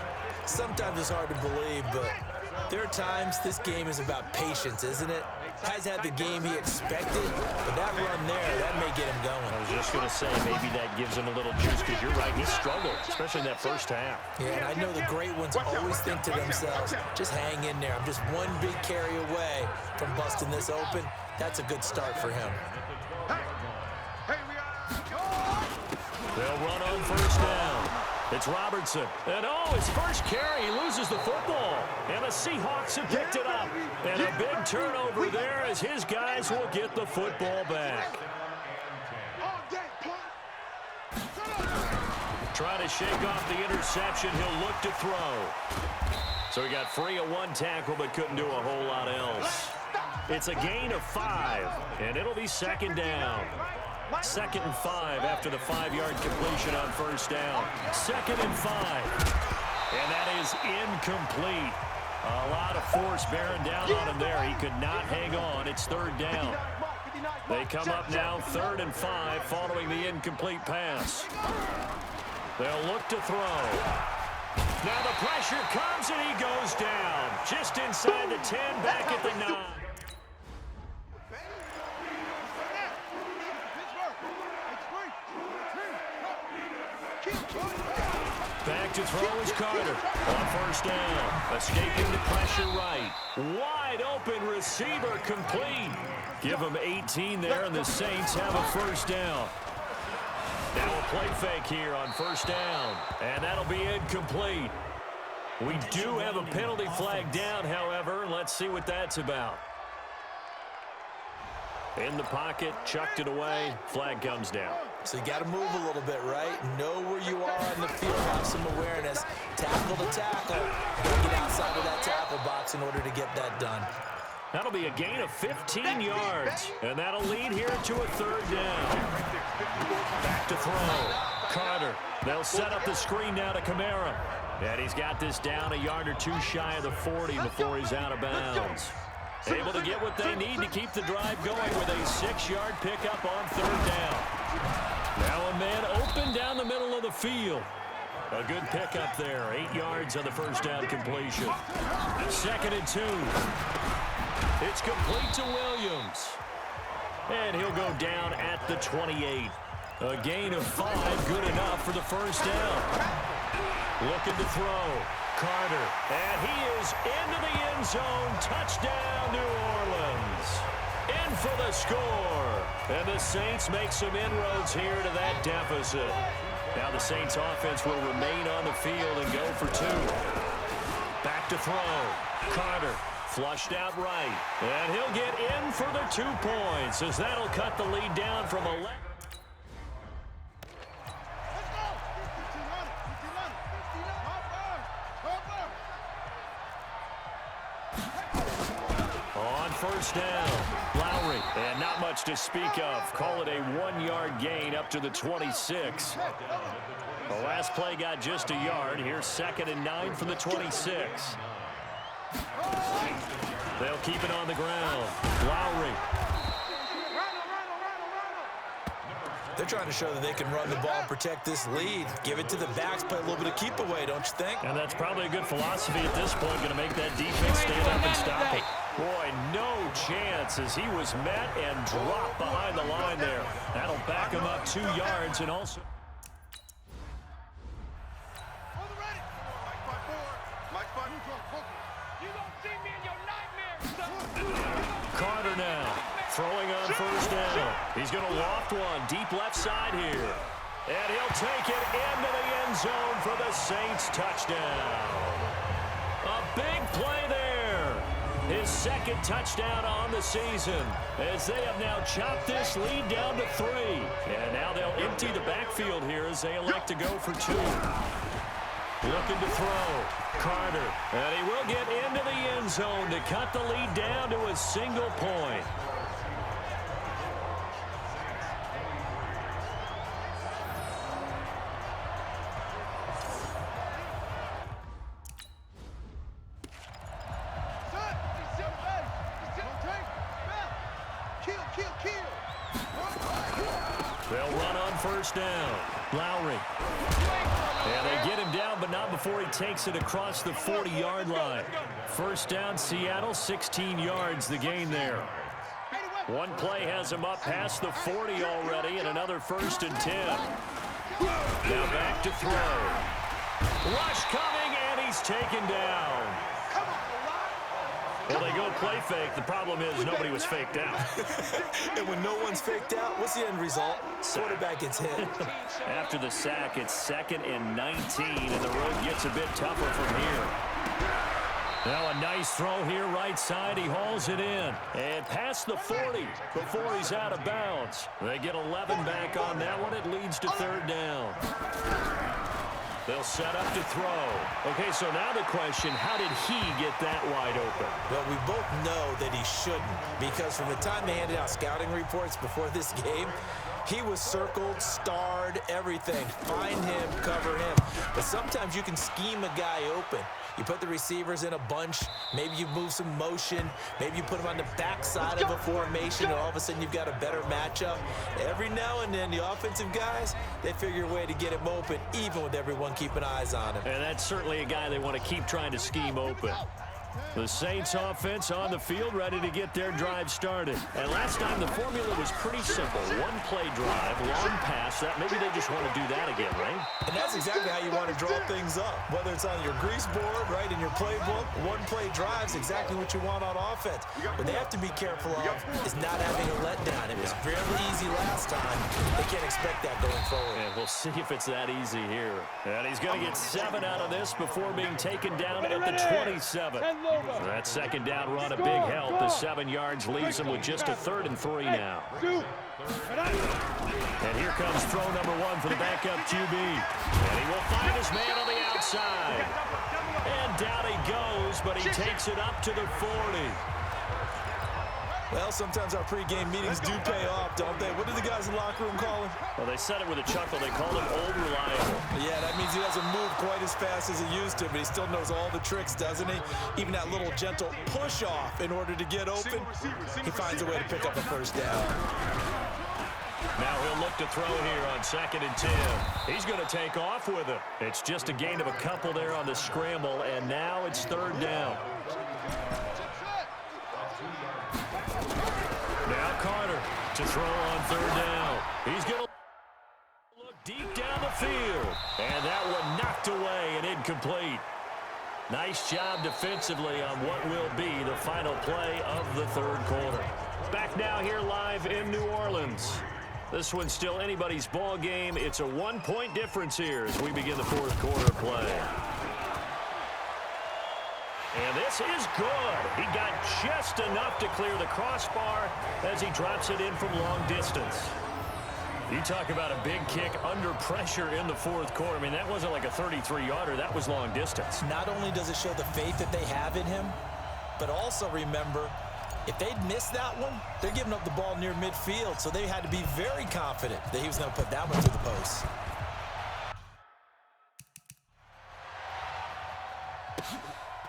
Sometimes it's hard to believe, but there are times this game is about patience, isn't it? Has had the game he expected, but that run there, that may get him going. I was just going to say, maybe that gives him a little juice, because you're right, he struggled, especially in that 1st half. Yeah, and I know the great ones always think to themselves, just hang in there. I'm just one big carry away from busting this open. That's a good start for him. They'll run on 1st down. It's Robertson. And his first carry, he loses the football. And the Seahawks have picked it up. And a big turnover there as his guys will get the football back. Trying to shake off the interception. He'll look to throw. So he got free of 1 tackle, but couldn't do a whole lot else. It's a gain of 5, and it'll be 2nd down. 2nd and 5 after the 5-yard completion on 1st down. 2nd and 5. And that is incomplete. A lot of force bearing down on him there. He could not hang on. It's 3rd down. They come up now 3rd and 5 following the incomplete pass. They'll look to throw. Now the pressure comes and he goes down. Just inside the 10, back at the 9. Back to throw is Carter on first down. Escaping the pressure right. Wide open receiver complete. Give him 18 there, and the Saints have a first down. Now a play fake here on first down, and that'll be incomplete. We do have a penalty flag down, however. Let's see what that's about. In the pocket, chucked it away, flag comes down. So you got to move a little bit, right? Know where you are on the field, have some awareness. Tackle to tackle. Get outside of that tackle box in order to get that done. That'll be a gain of 15 yards, and that'll lead here to a third down. Back to throw. Carter. They'll set up the screen now to Kamara. And he's got this down a yard or two shy of the 40 before he's out of bounds. Able to get what they need to keep the drive going with a 6-yard pickup on third down. Now a man open down the middle of the field. A good pickup there. 8 yards on the first down completion. 2nd and 2. It's complete to Williams. And he'll go down at the 28. A gain of 5, good enough for the first down. Looking to throw. Carter. And he is into the end zone. Touchdown, New Orleans. In for the score. And the Saints make some inroads here to that deficit. Now the Saints offense will remain on the field and go for 2. Back to throw. Carter. Flushed out right. And he'll get in for the 2 points as that'll cut the lead down from 11. On first down, Lowry. And not much to speak of. Call it a 1-yard gain up to the 26. The last play got just a yard. Here's 2nd and 9 from the 26. They'll keep it on the ground. Lowry. They're trying to show that they can run the ball and protect this lead. Give it to the backs, play a little bit of keep away, don't you think? And that's probably a good philosophy at this point, going to make that defense stand up and stop it. Boy, no chance as he was met and dropped behind the line there. That'll back him up 2 yards and also... Carter now, throwing on first down. He's going to loft one deep left side here. And he'll take it into the end zone for the Saints touchdown. A big play there. His 2nd touchdown on the season as they have now chopped this lead down to 3. And now they'll empty the backfield here as they elect to go for 2. Looking to throw. Carter. And he will get into the end zone to cut the lead down to a single point. They'll run on first down. Lowry. And they get him down, but not before he takes it across the 40-yard line. First down, Seattle, 16 yards, the gain there. One play has him up past the 40 already, and another 1st and 10. Now back to throw. Rush coming, and he's taken down. Well, they go play fake. The problem is nobody was faked out. And when no one's faked out, what's the end result? Quarterback gets hit. After the sack, it's 2nd and 19, and the road gets a bit tougher from here. Now a nice throw here right side. He hauls it in. And past the 40 before he's out of bounds. They get 11 back on that one. It leads to 3rd down. They'll set up to throw. Okay, so now the question, how did he get that wide open? Well, we both know that he shouldn't, because from the time they handed out scouting reports before this game, He was circled, starred, everything. Find him, cover him. But sometimes you can scheme a guy open. You put the receivers in a bunch. Maybe you move some motion. Maybe you put them on the backside of a formation, and all of a sudden you've got a better matchup. Every now and then, the offensive guys, they figure a way to get him open, even with everyone keeping eyes on him. And that's certainly a guy they want to keep trying to scheme open. The Saints offense on the field, ready to get their drive started. And last time, the formula was pretty simple. One-play drive, long pass. That maybe they just want to do that again, right? And that's exactly how you want to draw things up. Whether it's on your grease board, right, in your playbook, one-play drive's exactly what you want on offense. What they have to be careful of is not having a letdown. It was fairly easy last time. They can't expect that going forward. And we'll see if it's that easy here. And he's going to get 7 out of this before being taken down at the 27. That second down run, a big help. The 7 yards leaves him with just a 3rd and 3 now. And here comes throw number 1 for the backup QB. And he will find his man on the outside. And down he goes, but he takes it up to the 40. Well, sometimes our pregame meetings do pay off, don't they? What do the guys in the locker room call him? Well, they said it with a chuckle. They called him Old Reliable. Yeah, that means he doesn't move quite as fast as he used to, but he still knows all the tricks, doesn't he? Even that little gentle push-off in order to get open, he finds a way to pick up a first down. Now he'll look to throw here on 2nd and 10. He's going to take off with it. It's just a gain of a couple there on the scramble, and now it's 3rd down. Now Carter to throw on 3rd down. He's going to look deep down the field. And that one knocked away and incomplete. Nice job defensively on what will be the final play of the 3rd quarter. Back now here live in New Orleans. This one's still anybody's ball game. It's a 1-point difference here as we begin the 4th quarter play. And this is good. He got just enough to clear the crossbar as he drops it in from long distance. You talk about a big kick under pressure in the 4th quarter. I mean, that wasn't like a 33-yarder. That was long distance. Not only does it show the faith that they have in him, but also remember, if they'd missed that one, they're giving up the ball near midfield, so they had to be very confident that he was going to put that one through the post.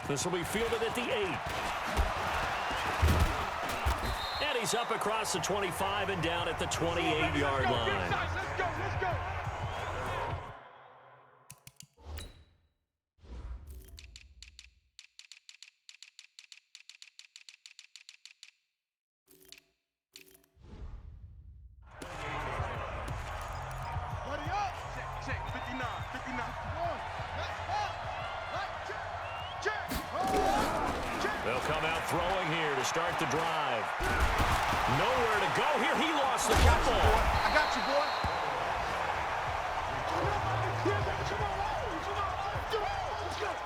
This will be fielded at the 8. And he's up across the 25 and down at the 28-yard line. Let's go, let's go. Buddy up. Check, 59, 59. They'll come out throwing here to start the drive. Nowhere to go here. He lost the football. I got you, boy.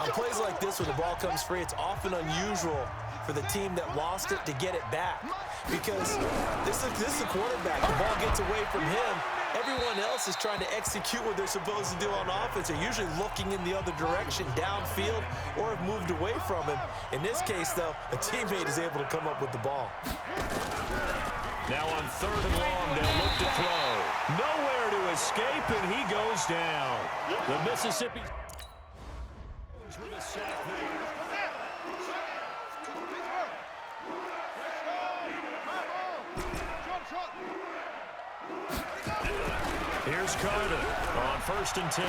On plays like this where the ball comes free, it's often unusual for the team that lost it to get it back. Because this is the quarterback. The ball gets away from him. Everyone else is trying to execute what they're supposed to do on offense. They're usually looking in the other direction, downfield, or have moved away from him. In this case, though, a teammate is able to come up with the ball. Now on 3rd and long, they'll look to throw. Nowhere to escape, and he goes down. The Mississippi with a sack there. Here's Carter on 1st and 10.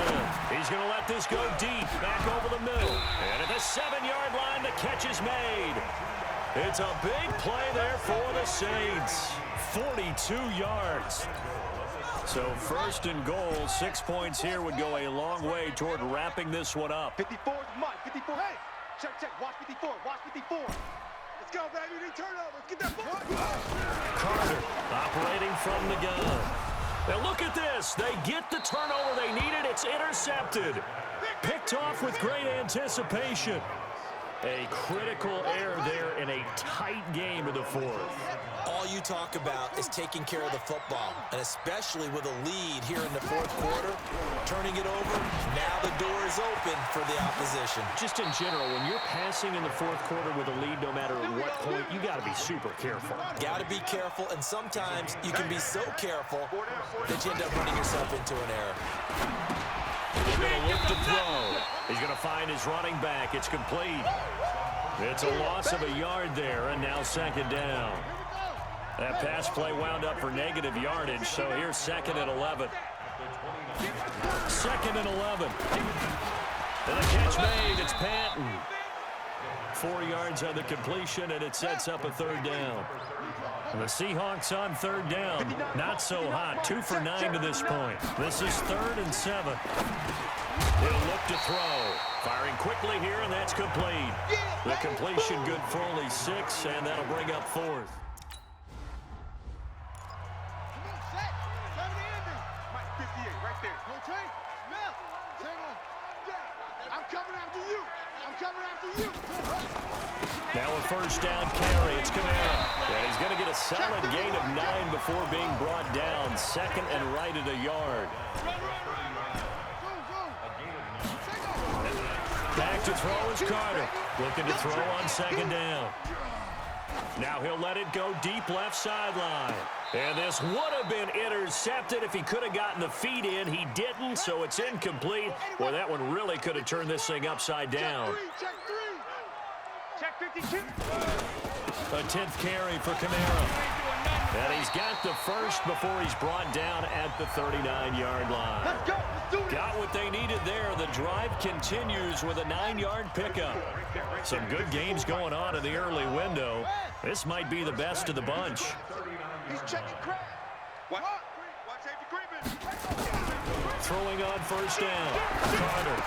He's going to let this go deep, back over the middle. And at the 7-yard line, the catch is made. It's a big play there for the Saints. 42 yards. So 1st and goal, 6 points here would go a long way toward wrapping this one up. 54 is Mike, 54. Hey, check, watch 54, watch 54. Let's go, baby, we turn over. Let's get that ball. Carter operating from the gun. Now look at this. They get the turnover they needed. It's intercepted. Picked off with great anticipation. A critical error there in a tight game in the 4th. All you talk about is taking care of the football, and especially with a lead here in the 4th quarter, turning it over. Now the door is is open for the opposition. Just in general, when you're passing in the fourth quarter with a lead, no matter at what point, you got to be super careful. Got to be careful, and sometimes you can be so careful that you end up running yourself into an error. He's going to look to throw. He's going to find his running back. It's complete. It's a loss of a yard there, and now second down. That pass play wound up for negative yardage, so here's second and 11. Second and 11. And the catch made. It's Patton. 4 yards on the completion, and it sets up a third down. And the Seahawks on third down. Not so hot. 2 for 9 to this point. This is 3rd and 7. He'll look to throw. Firing quickly here, and that's complete. The completion good for only 6, and that'll bring up 4th. Now a first down carry. It's Kamara. And he's going to get a solid gain of 9 before being brought down. Second and right at a yard. Back to throw is Carter. Looking to throw on second down. Now he'll let it go deep left sideline. And this would have been intercepted if he could have gotten the feet in. He didn't, so it's incomplete. Boy, that one really could have turned this thing upside down. Check 52. A 10th carry for Kamara. And he's got the first before he's brought down at the 39-yard line. Let's go. Let's do it. Got what they needed there. The drive continues with a 9-yard pickup. Some good games going on in the early window. This might be the best of the bunch. He's checking crap. Watch safety creeping. Throwing on first down. Carter.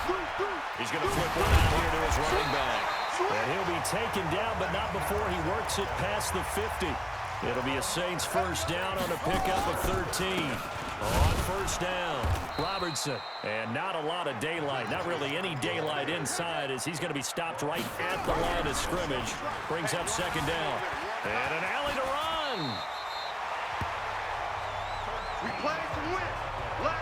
He's going to flip one out here to his running back. And he'll be taken down, but not before he works it past the 50. It'll be a Saints first down on a pickup of 13. On first down, Robertson. And not a lot of daylight, not really any daylight inside, as he's going to be stopped right at the line of scrimmage. Brings up second down. And an alley to run. We play to win.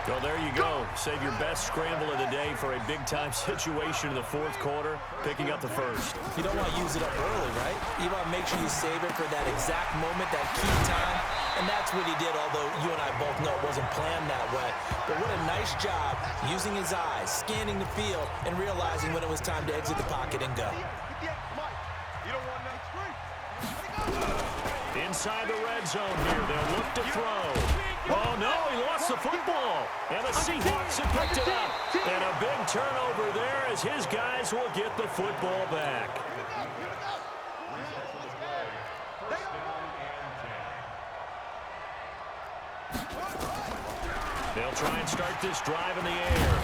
So there you go. Save your best scramble of the day for a big-time situation in the fourth quarter, picking up the first. You don't want to use it up early, right? You want to make sure you save it for that exact moment, that key time. And that's what he did, although you and I both know it wasn't planned that way. But what a nice job using his eyes, scanning the field, and realizing when it was time to exit the pocket and go. Inside the red zone here, they'll look to throw. Oh, no, he lost the football. And the Seahawks have picked it up. And a big turnover there as his guys will get the football back. They'll try and start this drive in the air.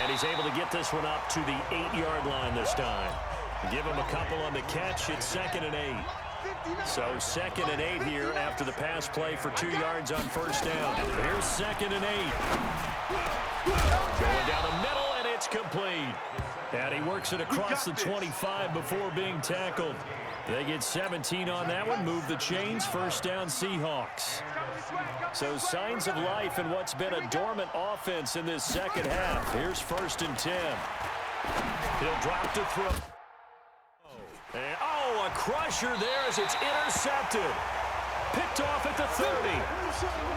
And he's able to get this one up to the 8-yard line this time. Give him a couple on the catch. It's 2nd and 8. So 2nd and 8 here after the pass play for 2 yards on first down. Here's 2nd and 8. Going down the middle, and it's complete. And he works it across the 25 before being tackled. They get 17 on that one. Move the chains. First down, Seahawks. So signs of life in what's been a dormant offense in this second half. Here's 1st and 10. He'll drop to throw. And, oh, a crusher there as it's intercepted. Picked off at the 30.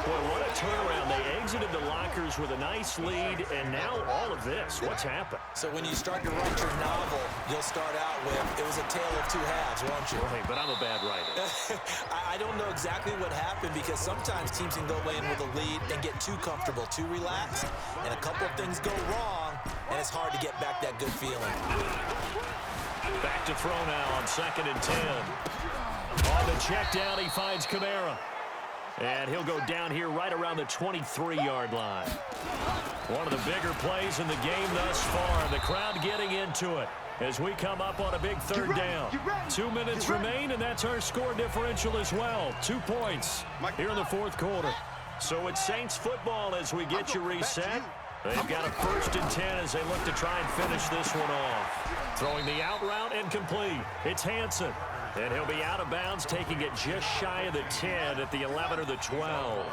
Boy, what a turnaround. They exited the lockers with a nice lead, and now all of this. What's happened? So when you start to write your novel, you'll start out with, it was a tale of 2 halves, won't you? Right, but I'm a bad writer. I don't know exactly what happened, because sometimes teams can go in with a lead and get too comfortable, too relaxed, and a couple of things go wrong, and it's hard to get back that good feeling. Back to throw now on 2nd and 10. On the check down, he finds Kamara. And he'll go down here right around the 23-yard line. One of the bigger plays in the game thus far. The crowd getting into it as we come up on a big third down. 2 minutes remain, and that's our score differential as well. 2 points here in the fourth quarter. So it's Saints football as we get you reset. They've got a 1st and 10 as they look to try and finish this one off. Throwing the out route and complete. It's Hansen. And he'll be out of bounds, taking it just shy of the 10 at the 11 or the 12.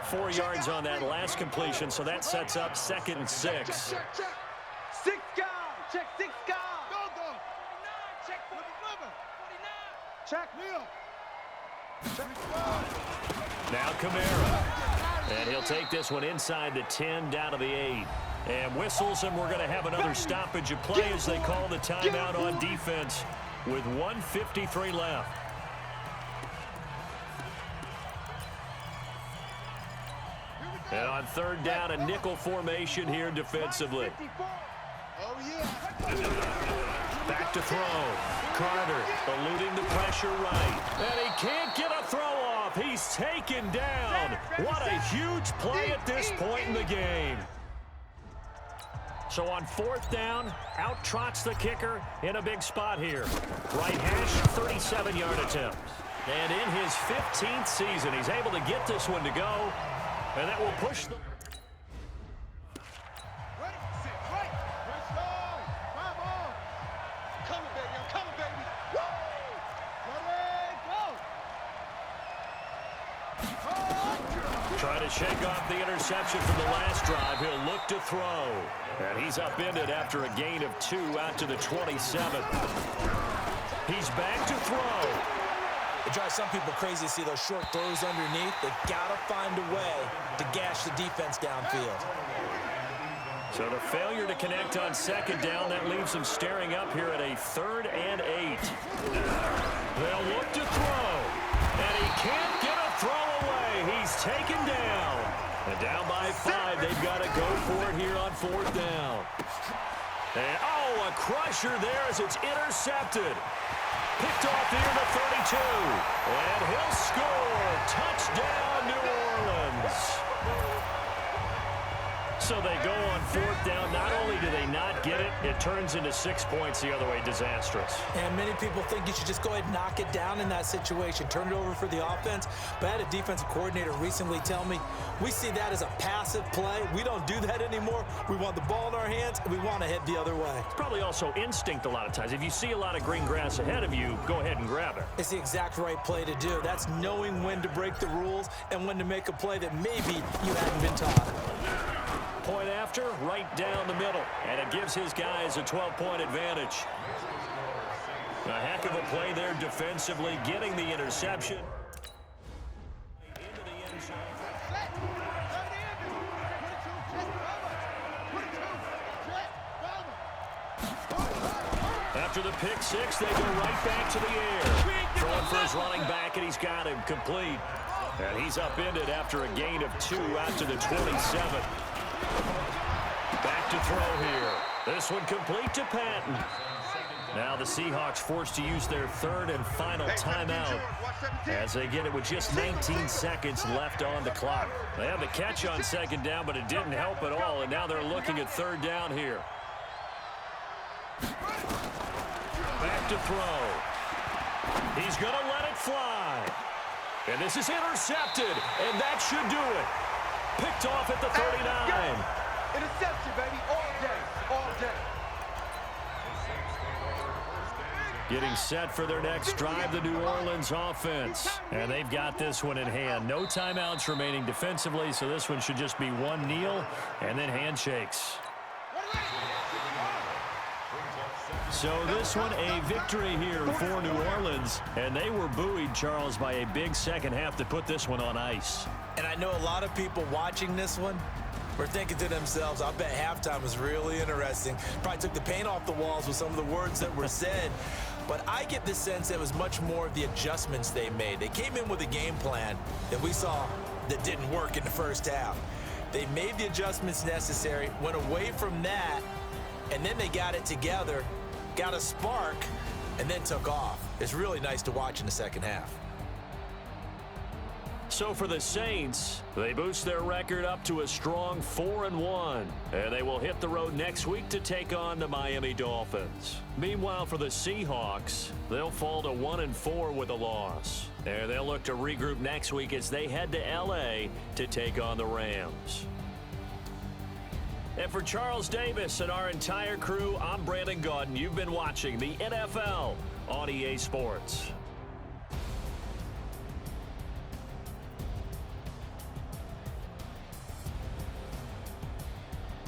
4 yards on that last completion, so that sets up 2nd and 6. 6 guys. Check 6 guys. Go. 49. Check 47. 49. Check Neil. Check 5. Now Kamara. And he'll take this one inside the 10 down to the 8. And whistles, and we're going to have another stoppage of play as they call the timeout on defense with 1:53 left. And on third down, a nickel formation here defensively. Oh, yeah. Back to throw. Carter eluding the pressure right. And he can't get a throw off. He's taken down. What a huge play at this point in the game. So on fourth down, out trots the kicker in a big spot here. Right hash, 37-yard attempt. And in his 15th season, he's able to get this one to go. And that will push the... Ready, sit, right. Let's go. 5 on. Coming, baby. I'm coming, baby. Woo! Ready, go. Trying to shake off the interception from the last drive. He'll look to throw. And he's upended after a gain of 2 out to the 27. He's back to throw. It drives some people crazy to see those short throws underneath. They gotta find a way to gash the defense downfield. So the failure to connect on second down, that leaves them staring up here at a 3rd and 8. They'll look to throw. And he can't get a throw away. He's taken down. And down by 5, they've got to go for it here on 4th down. And, oh, a crusher there as it's intercepted. Picked off here to 32. And he'll score. Touchdown, New Orleans. So they go on 4th down. Not only do they not get it, it turns into 6 points the other way. Disastrous. And many people think you should just go ahead and knock it down in that situation. Turn it over for the offense. But I had a defensive coordinator recently tell me, we see that as a passive play. We don't do that anymore. We want the ball in our hands, and we want to head the other way. It's probably also instinct a lot of times. If you see a lot of green grass ahead of you, go ahead and grab it. It's the exact right play to do. That's knowing when to break the rules and when to make a play that maybe you hadn't been taught. Point after, right down the middle. And it gives his guys a 12-point advantage. A heck of a play there defensively, getting the interception. Into the end zone. After the pick six, they go right back to the air. Throwing for his running back, and he's got him complete. And he's upended after a gain of 2 out to the 27. Back to throw here. This one complete to Patton. Now the Seahawks forced to use their 3rd and final timeout as they get it with just 19 seconds left on the clock. They had the catch on second down, but it didn't help at all, and now they're looking at 3rd down here. Back to throw. He's going to let it fly. And this is intercepted, and that should do it. Picked off at the 39. Interception, baby, all day, all day. Getting set for their next drive, the New Orleans offense. And they've got this one in hand. No timeouts remaining defensively, so this one should just be one kneel and then handshakes. So this one a victory here for New Orleans. And they were buoyed, Charles, by a big second half to put this one on ice. And I know a lot of people watching this one were thinking to themselves, I bet halftime was really interesting. Probably took the paint off the walls with some of the words that were said. But I get the sense that it was much more of the adjustments they made. They came in with a game plan that we saw that didn't work in the first half. They made the adjustments necessary, went away from that, and then they got it together, got a spark, and then took off. It's really nice to watch in the second half. So for the Saints, they boost their record up to a strong 4-1. And they will hit the road next week to take on the Miami Dolphins. Meanwhile, for the Seahawks, they'll fall to 1-4 with a loss. And they'll look to regroup next week as they head to L.A. to take on the Rams. And for Charles Davis and our entire crew, I'm Brandon Gaudin. You've been watching the NFL on EA Sports.